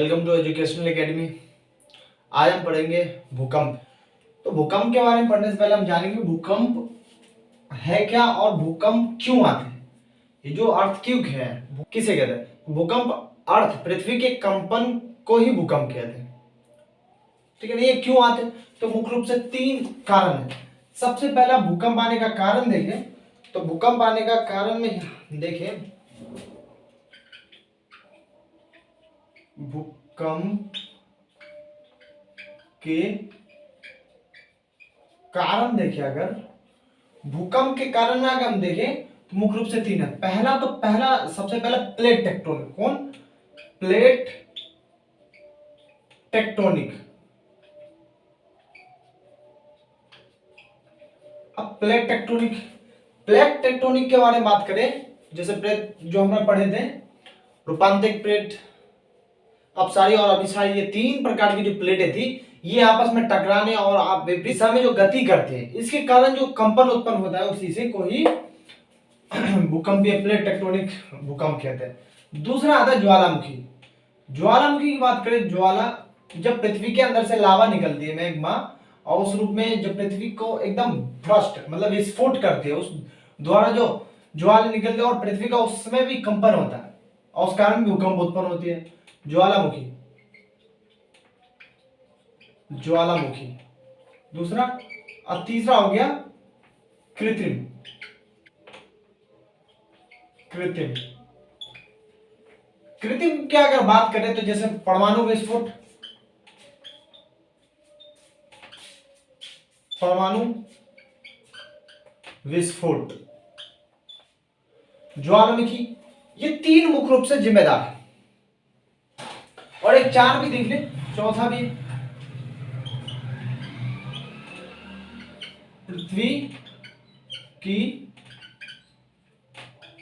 Welcome to educational academy. आज हम पढ़ेंगे भूकंप। तो भूकंप के बारे में पढ़ने से पहले हम जानेंगे भूकंप है क्या और भूकंप क्यों आते हैं। ये जो अर्थक्वेक है किसे कहते हैं? भूकंप अर्थ पृथ्वी के कंपन को ही भूकंप कहते हैं। ठीक है ना? ये क्यों आते हैं? तो मुख्य रूप से 3 कारण है। सबसे पहला भूकंप आने का कारण देखें तो भूकंप आने का कारण में देखें भूकंप के कारण देखें, अगर भूकंप के कारण में अगर हम देखें तो मुख्य रूप से 3 है। सबसे पहला प्लेट टेक्टोनिक। कौन? Plate tectonic. अब प्लेट टेक्टोनिक के बारे में बात करें, जैसे प्लेट जो हमने पढ़े थे, रूपांतरित प्लेट, अपसारी और अभिसारी, ये 3 प्रकार की जो प्लेटें थी ये आपस में टकराने और आप दिशा में जो गति करते हैं इसके कारण जो कंपन उत्पन्न होता है उसी से को ही भूकंपीय प्लेट टेक्टोनिक भूकंप कहते हैं। दूसरा आता है ज्वालामुखी। ज्वालामुखी की बात करें, ज्वाला जब पृथ्वी के अंदर से लावा निकलती है, मैग्मा, और उस रूप में जब पृथ्वी को एकदम ब्रस्ट मतलब विस्फोट करती है, उस द्वारा जो ज्वाला निकलती है और पृथ्वी का उस समय भी कंपन होता है और उस कारण भूकंप उत्पन्न होती है। ज्वालामुखी ज्वालामुखी दूसरा। और तीसरा हो गया कृत्रिम। कृत्रिम कृत्रिम क्या अगर बात करें तो जैसे परमाणु विस्फोट, ज्वालामुखी, ये 3 मुख्य रूप से जिम्मेदार है। और एक 4 भी देख ले, चौथा भी, पृथ्वी की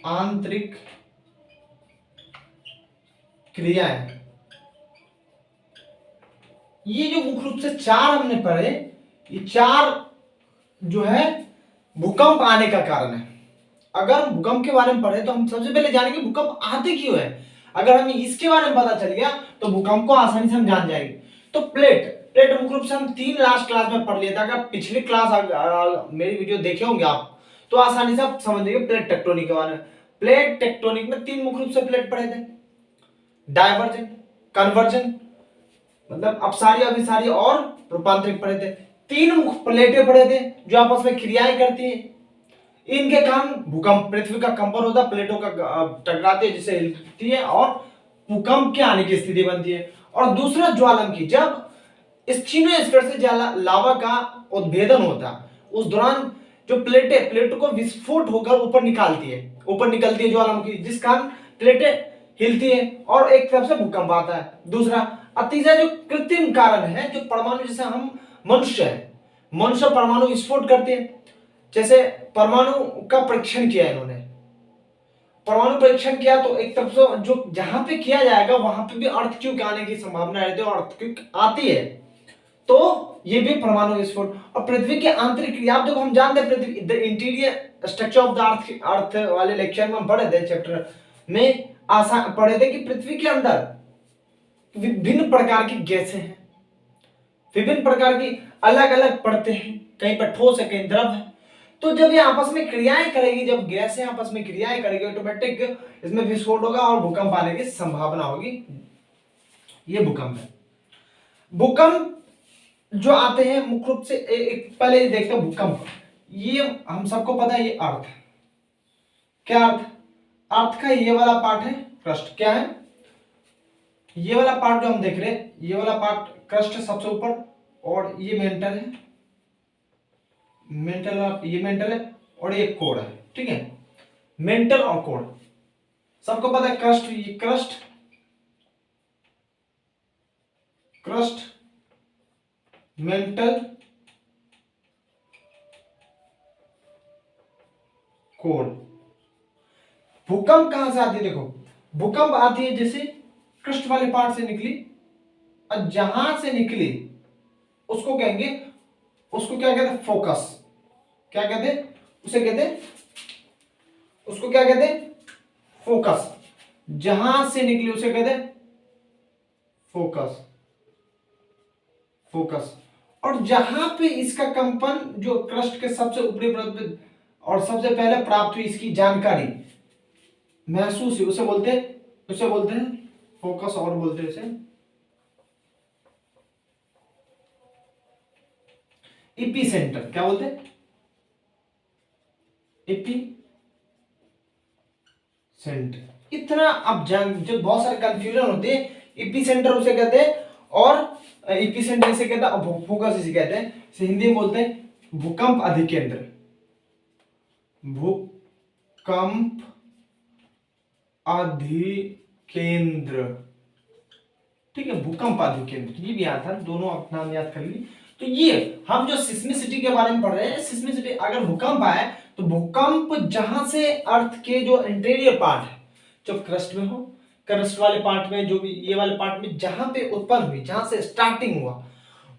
आंतरिक क्रियाएं। ये जो मुख्य रूप से 4 हमने पढ़े, ये 4 जो है भूकंप आने का कारण है। अगर भूकंप के बारे में पढ़े तो हम सबसे पहले जानेंगे भूकंप आते क्यों है। अगर हमें इसके बारे में पता चल गया तो भूकंप को आसानी से हम जान जाएंगे। तो प्लेट मुख्य रूप से हम 3 लास्ट क्लास में पढ़ लिया था। अगर पिछली क्लास मेरी वीडियो देखे होंगे आप तो आसानी से आप समझ लेंगे प्लेट टेक्टोनिक के बारे में। प्लेट टेक्टोनिक में 3 मुख्य रूप से प्लेट पढ़े थे, डायवर्जन, कन्वर्जन मतलब अपसारी, अभिसारी और रूपांतरित पढ़े थे। 3 मुख्य प्लेटें पढ़े थे जो आपस में क्रियाएं करती है। इनके कारण भूकंप, पृथ्वी का कंपन होता है, प्लेटों का टकराती है जिससे हिलती है और भूकंप के आने की स्थिति बनती है। और दूसरा ज्वालामुखी, जब स्टीनोस्फीयर से लावा का उद्भेदन होता है उस दौरान जो प्लेटों को विस्फोट होकर ऊपर निकलती है ज्वालामुखी, जिस कारण प्लेटें हिलती है और एक तरफ से भूकंप आता है। दूसरा तीसरा जो कृत्रिम कारण है, जो परमाणु, जैसे हम मनुष्य परमाणु विस्फोट करते हैं। जैसे परमाणु का परीक्षण किया इन्होंने, परमाणु परीक्षण किया तो एक तरफ से जो जहां पे किया जाएगा वहां पे भी अर्थक्वेक आने की संभावना रहती है और अर्थक्वेक आती है, तो ये भी परमाणु विस्फोट। और पृथ्वी के आंतरिक क्रिया, आप देखो हम जानते हैं पृथ्वी the interior structure of the earth वाले लेक्चर में हम पढ़े थे, चैप्टर में पढ़े थे कि पृथ्वी के अंदर विभिन्न प्रकार की गैसें हैं, विभिन्न प्रकार की अलग अलग परतें हैं, कहीं पर ठोस है कहीं द्रव है। तो जब ये आपस में क्रियाएं करेगी, जब गैसें आपस में क्रियाएं करेगी, ऑटोमेटिक इसमें विस्फोट होगा और भूकंप आने की संभावना होगी। ये भूकंप है। भूकंप जो आते हैं मुख्य रूप से एक पहले देखते हैं भूकंप। ये हम सबको पता है, ये अर्थ है। क्या अर्थ का ये वाला पार्ट है क्रस्ट। क्या है ये वाला पार्ट जो हम देख रहे हैं, ये वाला पार्ट क्रस्ट है सबसे ऊपर, और ये मेंटल है, ये मेंटल है और ये कोर है। ठीक है, मेंटल और कोर सबको पता है। क्रस्ट, ये क्रस्ट मेंटल कोर। भूकंप कहां से आती है? देखो भूकंप आती है जैसे क्रस्ट वाले पार्ट से निकली, और जहां से निकली उसको क्या कहते हैं? फोकस। क्या कहते हैं उसको क्या कहते हैं? फोकस। जहां से निकली उसे कहते हैं फोकस, फोकस। और जहां पे इसका कंपन जो क्रस्ट के सबसे ऊपरी परत पे और सबसे पहले प्राप्त हुई इसकी जानकारी महसूस हुई, उसे बोलते हैं फोकस, और बोलते हैं इसे इपी सेंटर। क्या बोलते हैं? EP centre. इतना अब जान, जो बहुत सारे कंफ्यूजन होते हैं, इपी सेंटर उसे कहते हैं, और इपी सेंटर इसे कहते हैं, और फोकस इसे कहते हैं। इसे हिंदी में बोलते हैं भूकंप अधिकेंद्र, भूकंप अधिकेंद्र। ठीक है, भूकंप अधिकेंद्र, ये भी याद था, दोनों आप नाम याद कर ली। तो ये हम जो सिस्मिसिटी के बारे में पढ़ रहे हैं, सिस्मिसिटी, अगर भूकंप आए तो भूकंप जहां से अर्थ के जो इंटीरियर पार्ट है, जो क्रस्ट में हो, क्रस्ट वाले पार्ट में, जो भी ये वाले पार्ट में जहां पे उत्पन्न हुई, जहां से स्टार्टिंग हुआ,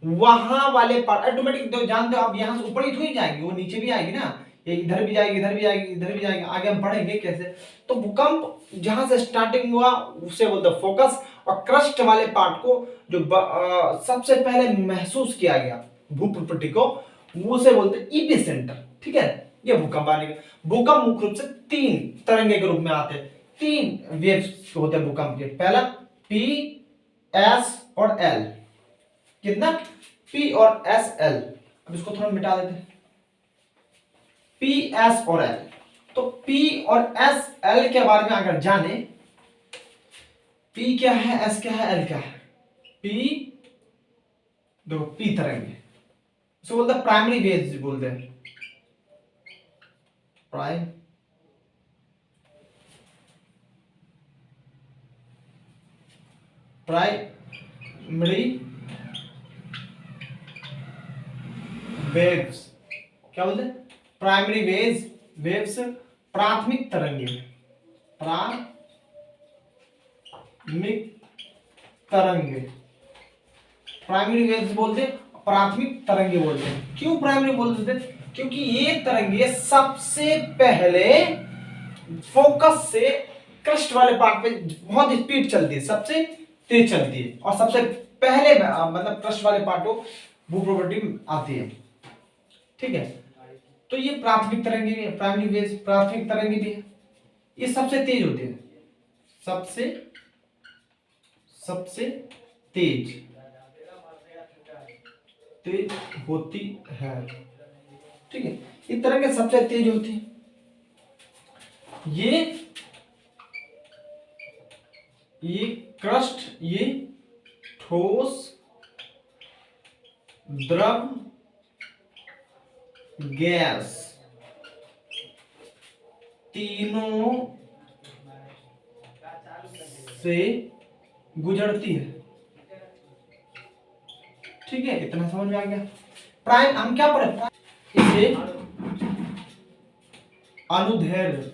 वहां वाले पार्ट ऑटोमेटिक, तो जानते हो आप, यहां से ऊपर ही थोड़ी जाएगी, वो नीचे भी आएगी ना, ये इधर भी जाएगी, इधर भी जाएगी, इधर भी जाएगी, आगे हम पढ़ेंगे कैसे। तो भूकंप जहां से स्टार्टिंग हुआ उसे बोलते हैं फोकस, और क्रस्ट वाले पार्ट को जो सबसे पहले महसूस किया गया भूप्रकृति को, वो से बोलते हैं इपी सेंटर। ठीक है, ये भूकंप आने के, भूकंप मुख्य रूप से 3 तरंगे के रूप में आते हैं, 3 वेव्स होते हैं भूकंप के। पहला पी, एस और एल। कितना? पी और एस, एल। अब इसको थोड़ा मिटा देते हैं, पी, एस और एल। तो पी और एस, एल के बारे में अगर जाने, पी क्या है, एस क्या है, एल क्या है। पी, देखो पी तरंगे, इसको बोलते हैं प्राइमरी वेव्स, बोलते हैं प्राइमरी वेव्स। क्या बोलते हैं? प्राइमरी वेव्स, प्राथमिक तरंगे, प्राथमिक तरंगे, प्राइमरी वेव्स बोलते हैं, प्राथमिक तरंगे बोलते हैं। क्यों प्राइमरी बोलते हैं? क्योंकि ये तरंगे सबसे पहले फोकस से क्रस्ट वाले पार्ट पे बहुत स्पीड चलती है, सबसे तेज चलती है, और सबसे पहले मतलब क्रस्ट वाले पार्ट को भूप्रकृति आती है। ठीक है, तो ये प्राथमिक तरंगे भी है, प्राइमरी वेव्स प्राथमिक तरंगे भी है, ये सबसे तेज होती है, सबसे तेज होती है। ठीक है, इस तरह के सबसे तेज होती है। ये क्रस्ट, ये ठोस, द्रव, गैस, तीनों से गुजरती है। ठीक है, इतना समझ में आ गया। प्राइम हम क्या पढ़े? इसे अनुदैर्ध्य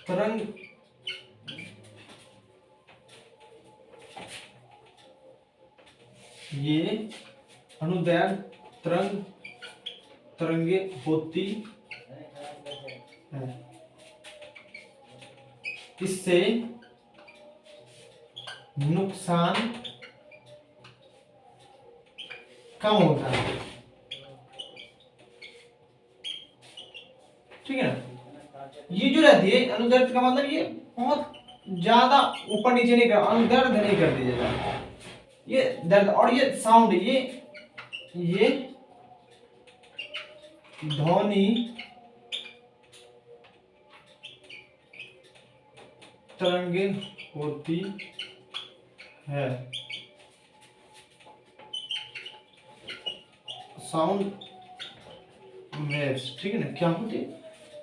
तरंग, ये अनुदैर्ध्य तरंगे होती है, इससे नुकसान कम होता है। ठीक है ना, ये जो रहती है अनुदैर्ध्य का मतलब ये बहुत ज्यादा ऊपर नीचे नहीं कर, अनुदैर्ध्य नहीं कर दिया जाता, ये दर्द। और ये साउंड, ये ध्वनि तरंगे होती है, साउंड वेव्स। ठीक है ना, क्या होती है?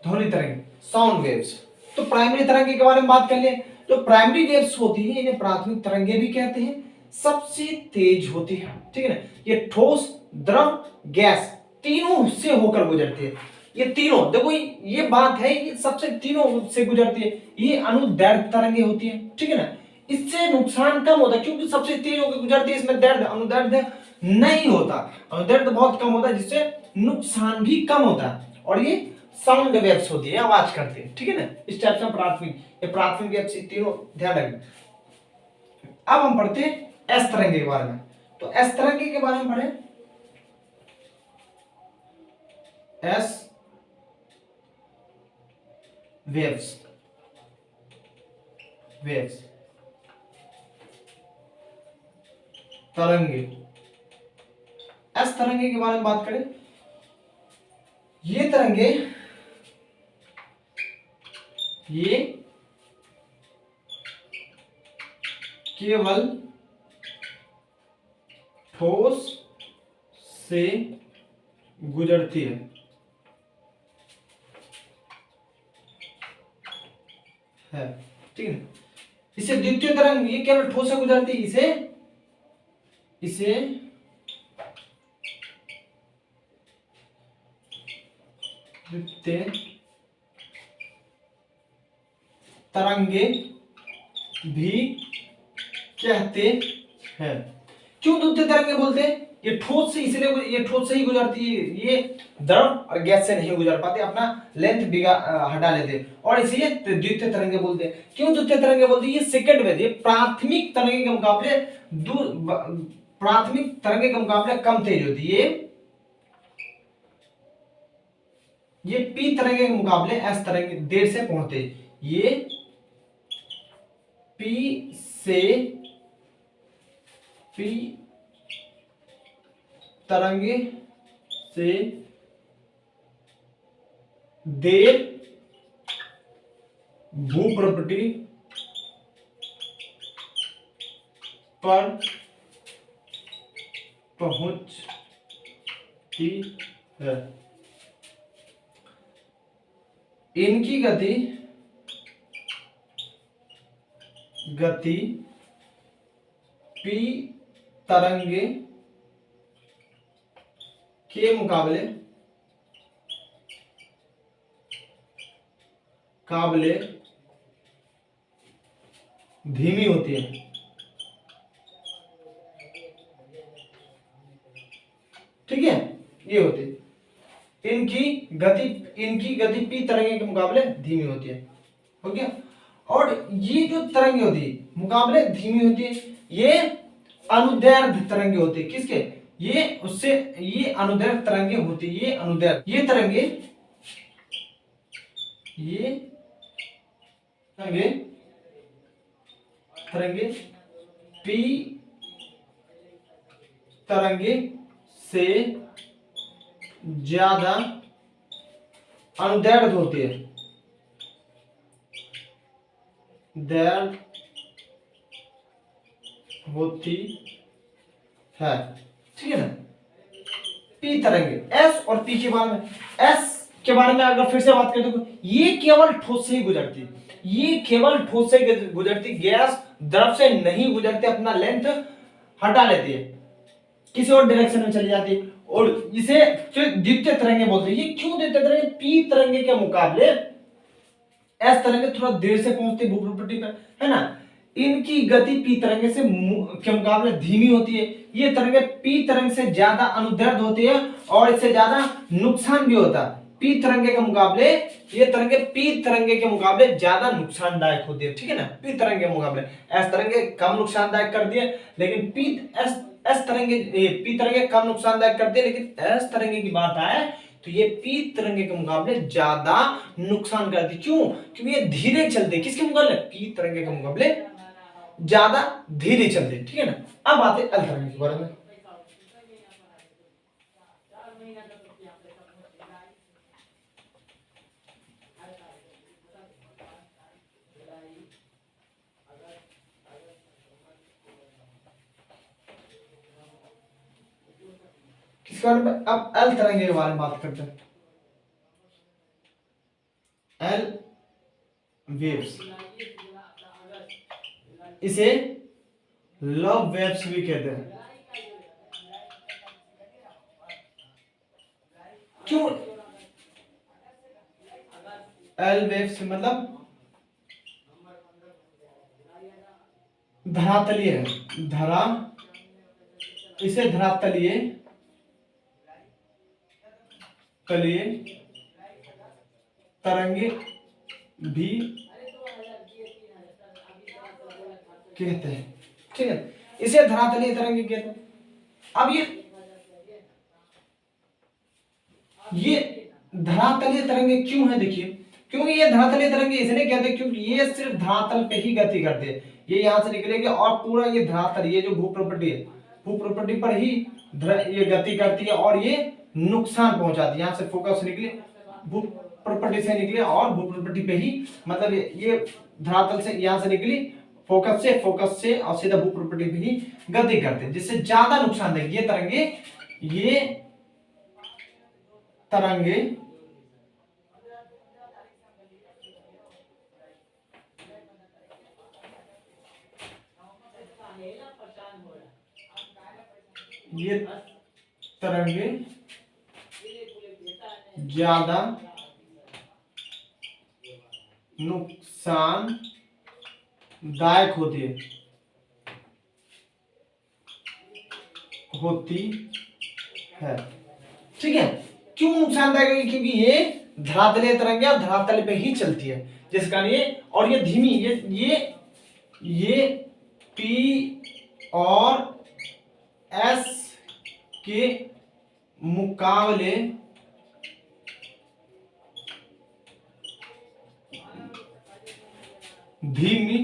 ध्वनि तरंग, साउंड वेव्स। तो प्राइमरी तरंगे के बारे में बात कर ले। जो प्राइमरी वेव्स होती है इन्हें प्राथमिक तरंगे भी कहते हैं, सबसे तेज होती है। ठीक है ना, ये ठोस, द्रव, गैस तीनों से होकर गुजरती है। ये तीनों, देखो ये बात है, ये सबसे तीनों से गुजरती है, ये अनुदैर्ध्य तरंगे होती है। ठीक है ना, इससे नुकसान कम होता है क्योंकि सबसे तेज होकर गुजरती है, इसमें दर्द अनुदैर्ध्य नहीं होता, अनुदैर्ध्य बहुत कम होता है, जिससे नुकसान भी कम होता है। और ये साउंड वेव्स होती है, आवाज करते हैं, ठीक है ना। इस टाइप से ये प्राथमिक वेव्स तीनों ध्यान रखें। अब हम पढ़ते हैं एस तरंगे के बारे में। तो एस तरंगे के बारे में पढ़े, एस वेव्स, वेव्स तरंगे। एस तरंगे के बारे में बात करें, ये तरंगे ये केवल ठोस से गुजरती है, ठीक है। इसे द्वितीय तरंग, ये केवल ठोस से गुजरती है, इसे द्वितीय तरंगे भी कहते हैं। क्यों द्वितीय तरंगे बोलते हैं? ये ठोस से, इसलिए ये ठोस से ही गुजरती है, ये द्रव और गैस से नहीं गुजर पाते, अपना लेंथ हटा लेते, और इसलिए द्वितीय तरंगे बोलते हैं। क्यों द्वितीय तरंगे बोलते हैं? ये सेकंड वेव, ये प्राथमिक तरंगे के मुकाबले प्राथमिक तरंगे के मुकाबले कम तेज होती है। ये पी तरंगे के मुकाबले एस तरंगे देर से पहुंचते, ये पी तरंगे से देर भूप्रपटी पर पहुंचती है। इनकी गति पी तरंगे के मुकाबले धीमी होती है, ठीक है। ये होती है इनकी गति पी तरंगे के मुकाबले धीमी होती है, हो गया। और ये जो तरंगे होती है मुकाबले धीमी होती है, ये अनुदैर्ध्य तरंगे होती है। किसके? ये उससे, ये अनुदैर्ध्य तरंगे होती है, ये अनुदैर्ध्य, ये तरंगे पी तरंगे से ज्यादा अनुदैर्ध्य होती है, दैर्ध्य होती है, ठीक है ना। पी तरंगे, एस और पी के बारे में, एस के बारे में अगर फिर से बात करें तो ये केवल ठोस से ही गुजरती है, ये केवल ठोस से गुजरती, गैस द्रव से नहीं गुजरती, अपना लेंथ हटा लेती है, किसी और डायरेक्शन में चली जाती है, और इसे द्वितीय तरंगे बोलते हैं। ये क्यों द्वितीय तरंगे? पी तरंगे के मुकाबले एस तरंगे थोड़ा देर से पहुंचती भूप्रपटी पर, है ना। इनकी गति पी तरंगे से के मुकाबले धीमी होती है, ये तरंगे पी तरंग से ज्यादा अनुदैर्ध्य होती है, और इससे ज्यादा नुकसान भी होता है। पी तरंगे के मुकाबले ये तरंगे पी तरंगे के मुकाबले ज्यादा नुकसानदायक होती है, ठीक है ना। पी तरंगे के मुकाबले एस तरंगे कम नुकसानदायक कर दिए, लेकिन एस तरंगे, पी तरंगे कम नुकसानदायक कर दिए, लेकिन एस तरंगे की बात आए तो ये पी तरंगे के मुकाबले ज्यादा नुकसान करती। क्यों? क्योंकि ये धीरे चलते, किसके मुकाबले? पी तरंगे के मुकाबले ज्यादा धीरे चलते, ठीक है ना। अब आते एल तरंगे के बारे में। किसके बारे में? अब एल तरंगे के बारे में बात करते हैं। एल वेव्स, इसे लव वेव्स भी कहते हैं। क्यों? एल वेव्स मतलब धरातलीय है, इसे धरातलीय तरंगे भी कहते हैं, ठीक है। इसे धरातलीय तरंगे कहते हैं। अब ये धरातलीय तरंगे क्यों है, देखिए, क्योंकि ये धरातलीय तरंगे इसलिए कहते हैं क्योंकि ये सिर्फ धरातल पे ही गति करते हैं। ये यहाँ से निकलेंगे और पूरा ये धरातल, ये जो भू प्रॉपर्टी है, भू प्रॉपर्टी पर ही ये गति करती है और ये नुकसान पहुंचाती है। यहाँ से फोकस निकले, भू प्रॉपर्टी से निकले और भू प्रॉपर्टी पे ही, मतलब ये धरातल से यहाँ से निकली, फोकस से और सीधा भू प्रॉपर्टी पे ही गति करते हैं, जिससे ज्यादा नुकसान देंगे। ये तरंगे ज्यादा नुकसानदायक होती है, ठीक है। क्यों नुकसानदायक है? क्योंकि ये धरातलीय तरंगे और धरातल पे ही चलती है, जिस कारण ये, और ये धीमी, ये P और S के मुकाबले धीमी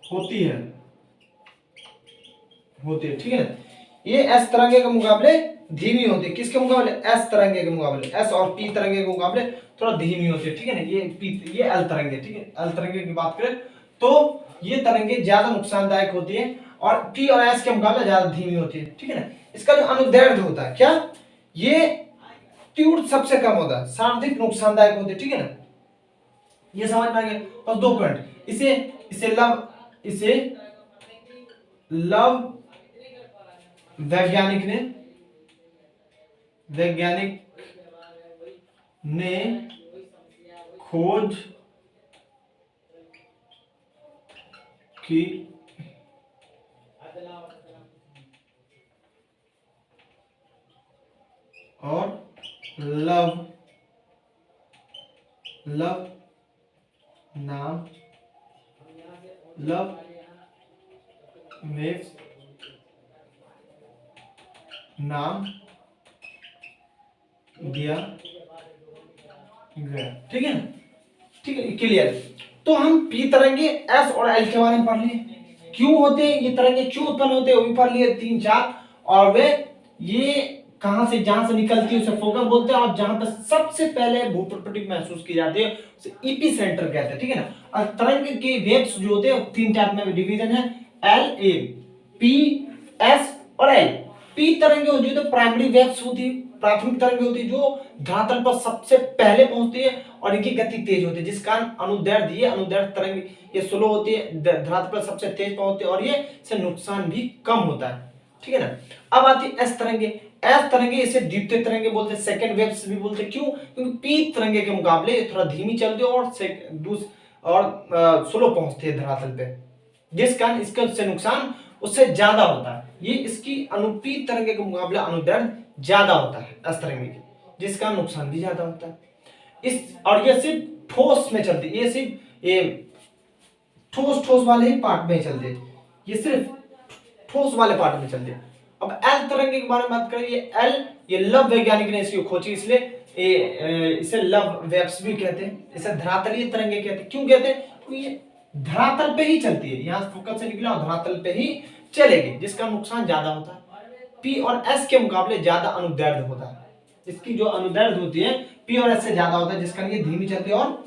होती है, ठीक है। ये एस तरंगे के मुकाबले धीमी होती है। किसके मुकाबले? एस तरंगे के मुकाबले। एस और पी तरंगे के मुकाबले थोड़ा धीमी होती है, ठीक है ना। ये एल तरंगे, ठीक है। एल तरंगे की बात करें तो ये तरंगे ज्यादा नुकसानदायक होती है और पी और एस के मुकाबले ज्यादा धीमी होती है, ठीक है ना। इसका जो अनुदैर्ध्य होता है, क्या ये तीव्र सबसे कम होता है, सर्वाधिक नुकसानदायक होती है, ठीक है ना। ये समझ में आ गया। बस 2 पॉइंट। इसे लव वैज्ञानिक ने खोज की और लव वेव्स नाम दिया गया, ठीक है ना। ठीक है, क्लियर। तो हम पी तरंगे, एस और एल के बारे में पढ़ लिए, क्यों होते हैं ये तरंगे, क्यों उत्पन्न होते हैं वो भी पढ़ लिए 3-4, और वे ये कहां से, जहां से निकलती है उसे फोकस बोलते हैं, और जहां पर सबसे पहले भू प्रॉपर्टी महसूस की जाती है उसे ईपी सेंटर कहते हैं, ठीक है ना। और तरंग के वेव्स जो होते हैं 3 टाइप में डिवीजन है, एल, ए, पी, एस और एल। पी तरंगे होती है तो प्राइमरी वेव्स होती है, प्राथमिक तरंगे होती है जो धरातल पर सबसे पहले पहुंचती है और इनकी गति तेज होती है, जिस कारण अनुदैर्ध्य तरंग ये स्लो होती है, धरातल पर सबसे तेज पहुंचती है और ये से नुकसान भी कम होता है, ठीक है ना। अब आती है एस तरंगे। एस तरंगे इसे द्वितीय तरंगे बोलते हैं, सेकंड वेव्स भी बोलते हैं। क्यों? क्योंकि पी तरंगे के मुकाबले थोड़ा धीमी चलती है और स्लो पहुंचती है धरातल पे, जिस कारण इसका से नुकसान उससे ज्यादा होता है। ये इसकी अनुपी तरंगे के मुकाबले अनुदैर्ध्य ज्यादा होता है एस तरंगे की, जिसका नुकसान भी ज्यादा होता है। और ये सिर्फ ठोस में चलती है, ये सिर्फ ये ठोस वाले ही पार्ट में चलते हैं, ये सिर्फ ठोस वाले पार्ट में चलते हैं। अब एल तरंगे के बारे में बात करें, ये लव वैज्ञानिक ने इसकी खोजी, इसलिए इसे लव वेव्स भी कहते हैं, इसे धरातलीय तरंगे कहते हैं। क्यों कहते हैं? क्योंकि ये धरातल पे ही चलती है, यहाँ फोकस से निकला और धरातल पे ही चलेगी, जिसका नुकसान ज्यादा होता है। पी और एस के मुकाबले ज्यादा अनुदैर्ध्य होता है, इसकी जो अनुदैर्ध्य होती है पी और एस से ज्यादा होता है, जिस कारण ये धीमी चलती है और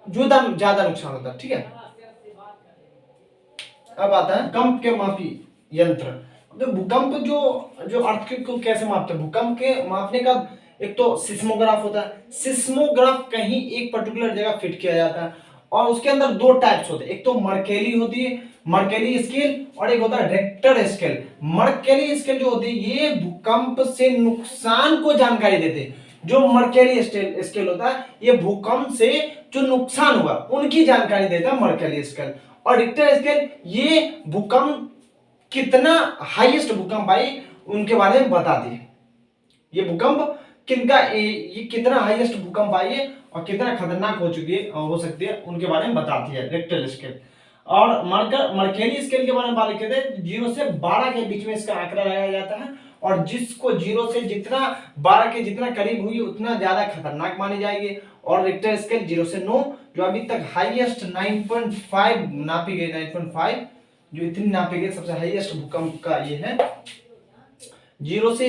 ज्यादा नुकसान होता है, ठीक है। अब आता है भूकंप के मापी यंत्र। तो भूकंप जो अर्थक्वेक को कैसे मापते हैं? भूकंप के मापने का एक तो सिस्मोग्राफ होता है। सिस्मोग्राफ कहीं एक पर्टिकुलर जगह फिट किया जाता है और उसके अंदर 2 टाइप्स होते हैं, एक तो मर्केली होती है, मर्केली स्केल, और एक होता है रेक्टर स्केल। मर्केली स्केल जो होती है ये भूकंप से नुकसान को जानकारी देते हैं। जो मर्केली स्केल होता है ये भूकंप से जो नुकसान हुआ उनकी जानकारी देता है मर्केली स्केल। और रिक्टर स्केल ये भूकंप कितना हाईएस्ट भूकंप आई उनके बारे में बताती है, ये भूकंप किनका, ये कितना हाईएस्ट भूकंप आई है और कितना खतरनाक हो चुकी है, हो सकती है, उनके बारे में बताती है रिक्टर स्केल। और मर्केरी स्केल के बारे में बात करते हैं, 0 से 12 के बीच में इसका आंकड़ा लगाया जाता है, और जिसको 0 से जितना 12 के जितना करीब हुई उतना ज्यादा खतरनाक मानी जाएगी। और रिक्टर स्केल 0 से 9 जो अभी तक हाईएस्ट 9.5 नापी गई, 9.5 जो इतनी नापी गई सबसे हाईएस्ट भूकंप का ये है। 0 से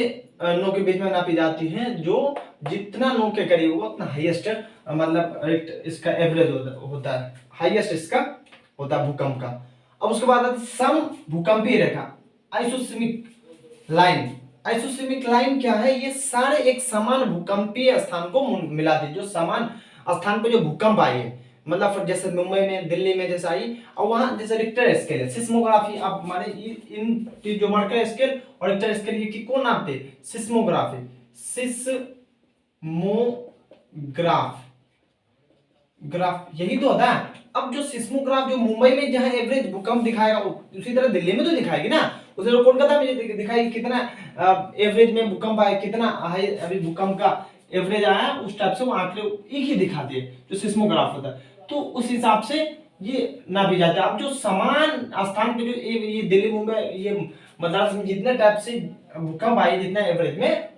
9 के बीच में नापी जाती है, जो जितना 9 के करीब होगा उतना हाईएस्ट मतलब इसका एवरेज होता है, हाईएस्ट इसका होता है भूकंप का। अब उसके बाद सम भूकंपीय रेखा, आइसोसेमिक लाइन। आइसोसेमिक लाइन क्या है, ये सारे एक समान भूकंपीय स्थान को मिलाती है, जो समान स्थान पे जो भूकंप आई है, मतलब जैसे मुंबई में, दिल्ली में जैसे आई, और वहां जैसे रिक्टर स्केल है, सिस्मोग्राफी, अब माने इन जो मर्कर स्केल और रिक्टर स्केल ये की कौन नापते, सिस्मोग्राफी, सिस्मोग्राफ, ग्राफ यही तो होता है। अब जो सिस्मोग्राफ जो मुंबई में जहां एवरेज भूकंप दिखाएगा उसी तरह दिल्ली में तो दिखाएगी ना, उसी तरह कोलकाता में दिखाएगी कितना एवरेज में भूकंप आया, कितना अभी भूकंप का एवरेज आया, उस टाइप से वो आंकड़े एक ही दिखाते हैं जो सिस्मोग्राफ होता है। तो उस हिसाब से ये नापी जाता है। अब जो समान स्थान पे जो ये दिल्ली, मुंबई, ये मद्रास में जितने टाइप से भूकंप आए जितना एवरेज में,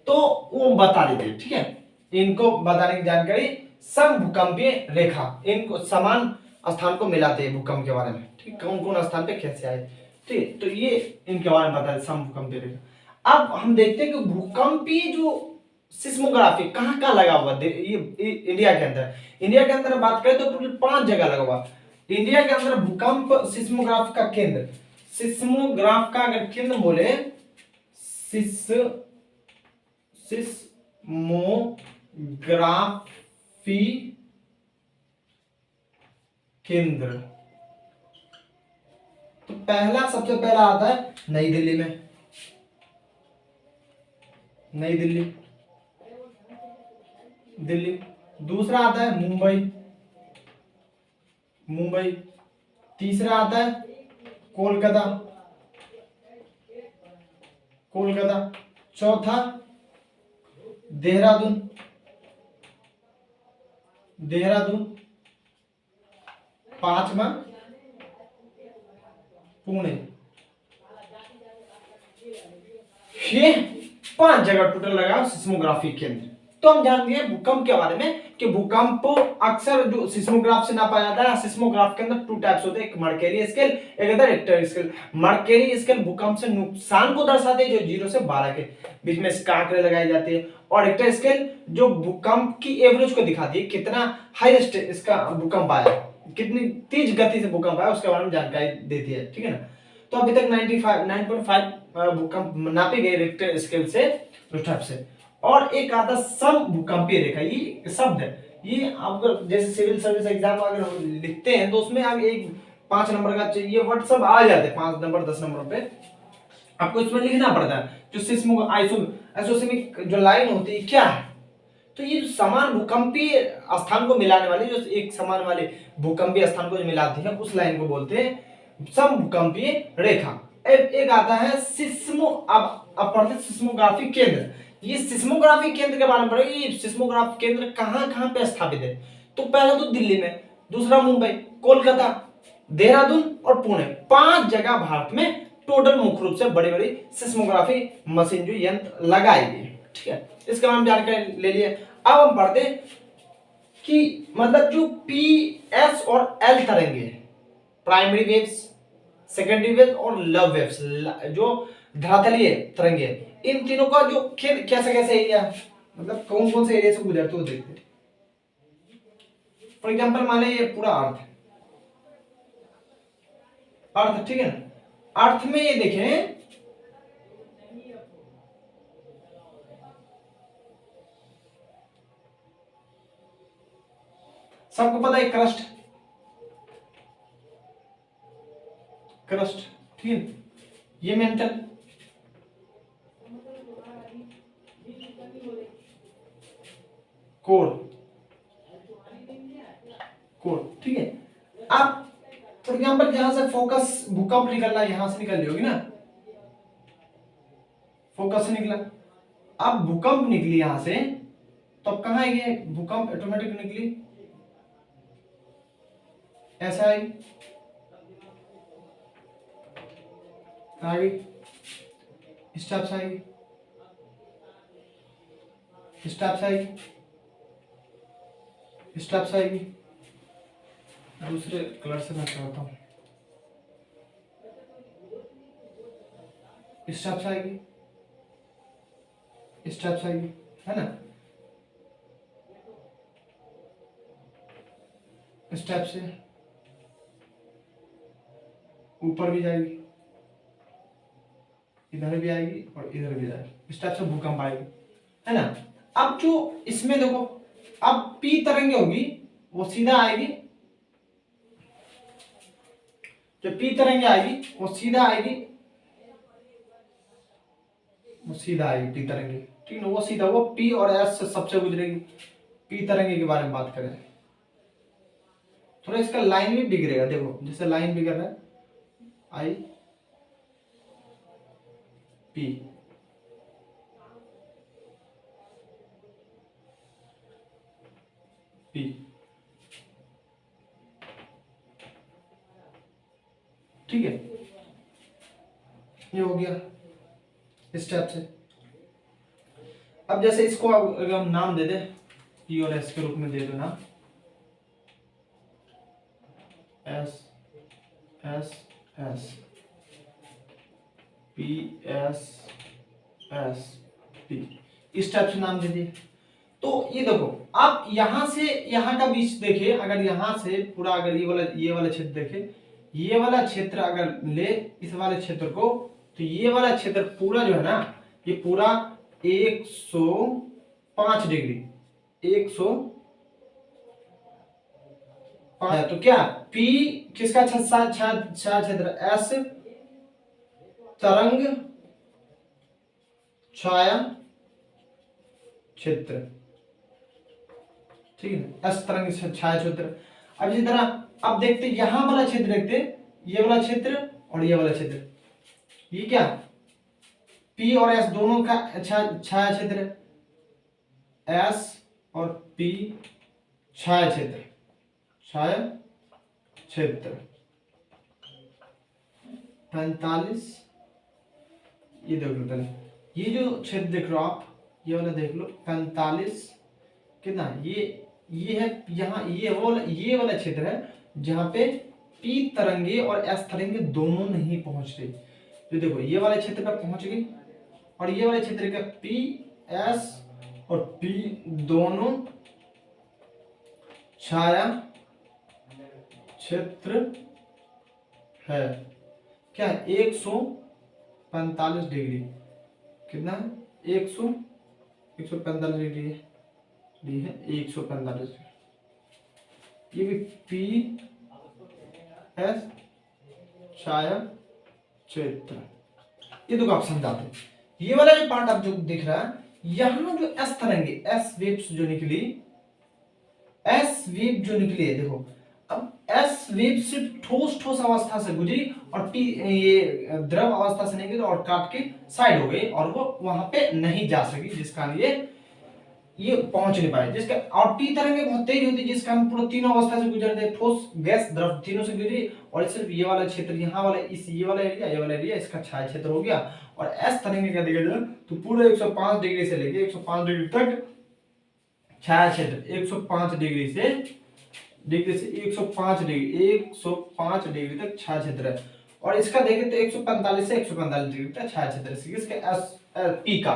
तो वो बता देते हैं, ठीक है। इनको बताने की जानकारी सम भूकंपीय रेखा, इनको समान स्थान को मिलाते हैं भूकंप के बारे में, ठीक, कौन कौन स्थान पे कैसे आए, ठीक। तो ये इनके बारे में बताते सम भूकंपीय रेखा। अब हम देखते हैं कि भूकंपीय जो सिस्मोग्राफी कहाँ कहाँ लगा हुआ ये इंडिया के अंदर। इंडिया के अंदर बात करें तो टोटल 5 जगह लगा हुआ इंडिया के अंदर भूकंप सिस्मोग्राफ का केंद्र। सिस्मोग्राफ का अगर केंद्र बोले, सिस्मोग्राफी केंद्र, तो पहला सबसे पहला आता है नई दिल्ली में, नई दिल्ली, दिल्ली। दूसरा आता है मुंबई, मुंबई। तीसरा आता है कोलकाता, कोलकाता। चौथा देहरादून, देहरादून। पांचवा पुणे। ये 5 जगह टोटल लगा सिस्मोग्राफी केंद्र। तो हम जान गए भूकंप के बारे में कि भूकंप अक्सर जो सिस्मोग्राफ से नापा जाता है। सिस्मोग्राफ के अंदर 2 टाइप्स होते हैं, एक मर्केरी स्केल, एक होता है रिक्टर स्केल। मर्केरी स्केल भूकंप से नुकसान को दर्शाते हैं, जो 0 से 12 के बीच में इसका आंकड़े लगाए जाते हैं। और रिक्टर स्केल जो भूकंप की एवरेज को दिखाती है, कितना हाईएस्ट इसका भूकंप आया, कितनी तेज गति से भूकंप आया, उसके बारे में जानकारी देती है, ठीक है ना। तो अभी तक 9.5 भूकंप नापे गए रिक्टर स्केल से, उस टाइप से। और एक आता सम भूकंपीय रेखा, ये शब्द है, ये आप जैसे सिविल सर्विस एग्जाम अगर लिखते हैं तो उसमें आप एक 5 नंबर का चाहिए वर्ड सब आ जाते हैं, 5 नंबर 10 नंबर पे आपको इसमें लिखना पड़ता है। जो सिस्मो आइसोसेमिक जो लाइन होती है क्या है, तो ये समान भूकंपीय स्थान को मिलाने वाली, जो एक समान वाले भूकंपीय स्थान को मिलाती है, उस लाइन को बोलते हैं सम भूकंपीय रेखा। एक आता है सिस्मोग्राफी केंद्र। ये सिस्मोग्राफी केंद्र के बारे में पढ़ेंगे। ये सिस्मोग्राफी केंद्र कहां कहां पे स्थापित है, तो पहला तो दिल्ली में, दूसरा मुंबई, कोलकाता, देहरादून और पुणे, 5 जगह भारत में टोटल मुख्य रूप से बड़ी बड़ी सिस्मोग्राफी मशीन जो यंत्र लगाई गई, ठीक है। इसका हम जानकारी ले लिए। अब हम पढ़ते कि मतलब जो पी, एस और एल तरंगे, प्राइमरी वेव्स, सेकेंडरी वेव्स और लव वेव्स, जो धरातलीय तरंगे, इन तीनों का जो कैसे कैसे एरिया, मतलब कौन कौन से एरिया से गुजरते हो देखते हैं। फॉर एग्जांपल माने ये पूरा अर्थ, अर्थ, ठीक है ना। अर्थ में ये देखें, सबको पता है क्रस्ट, क्रस्ट, ठीक है। ये मेंटल, कोर, कोर, ठीक है। अब फॉर एग्जाम्पल जहां से फोकस भूकंप निकलना, यहां से निकल रही होगी ना, फोकस से निकला। अब भूकंप निकली यहां से, तो अब कहाँ आएगी भूकंप? ऑटोमेटिक निकली ऐसा आएगी, आएगी इस टाइप से आएगी, इस टाइप से आएगी, इस टाइप से आएगी। दूसरे कलर से मैं करता हूँ, इस टाइप से आएगी, इस टाइप से आएगी, है ना, इस टाइप से ऊपर भी जाएगी, इधर भी आएगी और इधर भी जाएगी, इस टाइप से भूकंप आएगी, है ना। अब जो इसमें देखो, अब पी तरंगे होगी वो सीधा आएगी, जो पी तरंगे आएगी वो सीधा आएगी, वो सीधा आएगी पी तरंगे, ठीक है, वो सीधा, वो पी और एस से सबसे गुजरेगी। पी तरंगे के बारे में बात करें, थोड़ा इसका लाइन भी बिगड़ेगा, देखो जैसे लाइन बिगड़ रहा है, आई पी, पी, ठीक है, ये हो गया इस टाइप से। अब जैसे इसको अगर हम नाम दे दे, पी और एस के रूप में दे दो नाम, S S S, P S S P, इस टाइप से नाम दे दिए। तो ये देखो, आप यहां से यहां का बीच देखिए, अगर यहां से पूरा, अगर ये वाला क्षेत्र देखे, ये वाला क्षेत्र अगर ले इस वाले क्षेत्र को, तो ये वाला क्षेत्र पूरा जो है ना, ये पूरा 105 डिग्री, 105, तो क्या P किसका क्षेत्र? S तरंग छाया क्षेत्र, ठीक है, S तरंग छाया क्षेत्र। अब इसी तरह अब देखते यहां वाला क्षेत्र, देखते ये वाला क्षेत्र और ये वाला क्षेत्र, ये क्या P और S दोनों का छाया क्षेत्र है, S और P छाया क्षेत्र, छाया क्षेत्र 45, ये देख लो पहले, ये जो क्षेत्र देख लो आप, ये वाला देख लो 45 कितना, ये है यहाँ, ये वाला क्षेत्र है जहां पे P तरंगे और S तरंगे दोनों नहीं पहुंच रही। तो देखो ये वाले क्षेत्र पे पहुंच गई, और ये वाले क्षेत्र का P S और P दोनों छाया क्षेत्र है, क्या 145 डिग्री, कितना है 145 डिग्री है, डी है 145 डिग्री। ये भी P S छाया क्षेत्र, ये देखो आप समझाते हैं। ये वाला जो पार्ट आप जो दिख रहा है, यहां जो एस तरंगे, एस वेव्स जो निकली, एस वेव जो निकली है, देखो अब एस वेव सिर्फ ठोस अवस्था से गुजरी और पी ये द्रव अवस्था से नहीं गई और काट के साइड हो गई, और वो वहां पे नहीं जा सकी, जिसका ये पहुंच नहीं पाए, जिसका, और पी तरंगे बहुत तेज होती है, जिसका हम पूरा तीनों अवस्था से गुजरते हैं, ठोस गैस द्रव तीनों से गुजरी, और सिर्फ ये वाला क्षेत्र, यहाँ वाला ये वाला एरिया इसका छाया क्षेत्र हो गया। और एस तरंगे का देखा जाए तो पूरे 105 डिग्री से लेके 105 डिग्री तक छाया क्षेत्र, 105 डिग्री से 105 डिग्री तक छाया क्षेत्र है। और इसका देखें तो 145 से 145 डिग्री तक छाया क्षेत्र है, इसके एस पी का,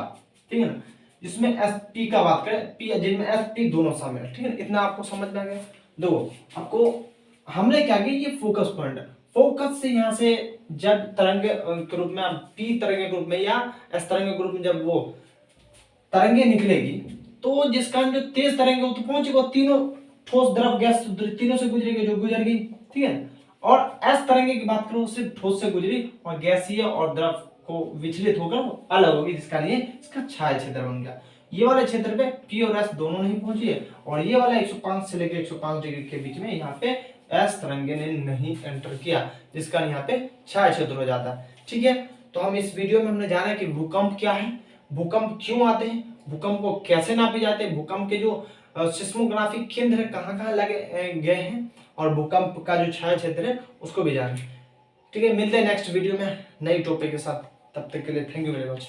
ठीक है ना, जिसमें एस पी का बात करें, पी जिनमें एस पी दोनों शामिल है, ठीक है, इतना आपको समझ में आ गया। दो आपको हमने क्या किया, ये फोकस पॉइंट है, फोकस से यहाँ से जब तरंग के रूप में, पी तरंग के रूप में या एस तरंग के रूप में जब वो तरंगे निकलेगी, तो जिसका जो तेज तरंगे वो तो पहुंचेगा, तीनों ठोस द्रव गैस तीनों से गुजरेगी, जो गुजर गई, ठीक है। और एस तरंगे की बात करूं, सिर्फ ठोस से गुजरी और गैसीय और द्रव को विचलित होकर अलग होगी, जिसका लिए इसका छाया क्षेत्र बन गया। ये वाले क्षेत्र पे पी और एस दोनों नहीं पहुंची है, और ये वाला 105 से लेकर 105 डिग्री के बीच में यहाँ पे एस तरंगे ने नहीं एंटर किया, जिसका यहाँ पे छाया क्षेत्र हो जाता है, ठीक है। तो हम इस वीडियो में हमने जाना कि भूकंप क्या है, भूकंप क्यों आते हैं, भूकंप को कैसे नापे जाते हैं, भूकंप के जो सिस्मोग्राफी केंद्र है कहाँ कहाँ लगे गए हैं, और भूकंप का जो छाया क्षेत्र है उसको भी जानें। ठीक है, मिलते हैं नेक्स्ट वीडियो में नई टॉपिक के साथ। तब तक के लिए थैंक यू वेरी मच।